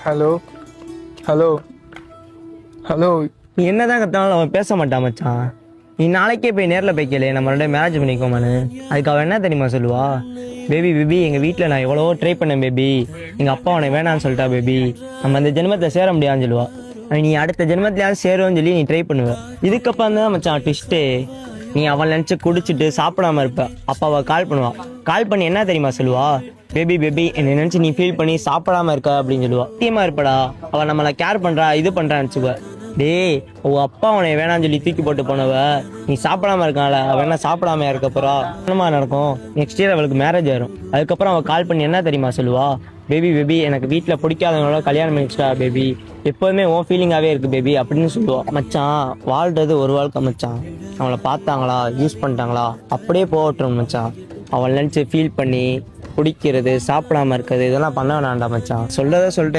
Hello hello hello. நீ என்னதான் கத்தாலும் அவன் பேச மாட்டான் மச்சான். நீ நாளைக்கே போய் நேரில் போய் கேளு, நம்மளோட மேரேஜ் பண்ணிக்கோமான்னு. அதுக்கு அவன் என்ன தெரியுமா சொல்லுவா? பேபி பேபி, எங்கள் வீட்டில் நான் எவ்வளோ ட்ரை பண்ணேன் பேபி, எங்கள் அப்பா அவனை வேணான்னு சொல்லிட்டா பேபி, நம்ம அந்த ஜென்மத்தை சேர முடியாதுன்னு சொல்லுவா. நீ அடுத்த ஜென்மத்திலேயாவது சேருவோன்னு சொல்லி நீ ட்ரை பண்ணுவ. இதுக்கப்புறம் தான் மச்சான் ட்விஸ்ட்டே. நீ அவன் நினச்சி குடிச்சிட்டு சாப்பிடாம இருப்ப. அப்போ அவள் கால் பண்ணுவாள். கால் பண்ணி என்ன தெரியுமா சொல்லுவா? பேபி பேபி, என்னை நினச்சி நீ ஃபீல் பண்ணி சாப்பிடாம இருக்க அப்படின்னு சொல்லுவா. சத்தியமா இருப்படா, அவள் நம்மளை கேர் பண்ணுறா, இது பண்ணுறான்னு வச்சுக்கோ. டேய், உன் அப்பா அவனை வேணான்னு சொல்லி தூக்கி போட்டு போனவ நீ சாப்பிடாம இருக்கான்ல, அவன் என்ன சாப்பிடாம இருக்கப்பறா என்னமா நடக்கும்? நெக்ஸ்ட் இயர் அவளுக்கு மேரேஜ் ஆயிரும். அதுக்கப்புறம் அவள் கால் பண்ணி என்ன தெரியுமா சொல்லுவா? பேபி பேபி, எனக்கு வீட்டில் பிடிக்காதவங்களோட கல்யாணம் பண்ணிச்சிட்டா பேபி, எப்போதுமே உன் ஃபீலிங்காகவே இருக்கு பேபி அப்படின்னு சொல்லுவா. மச்சான், வாழ்றது ஒரு வாழ்க்கை மச்சான். அவளை பார்த்தாங்களா, யூஸ் பண்ணிட்டாங்களா, அப்படியே போகட்டும் மச்சான். அவள் நினச்சி ஃபீல் பண்ணி குடிக்கிறது, சாப்பிடாம இருக்கிறது, இதெல்லாம் பண்ண வேணாண்டா மச்சான். சொல்றத சொல்லிட்டேன்.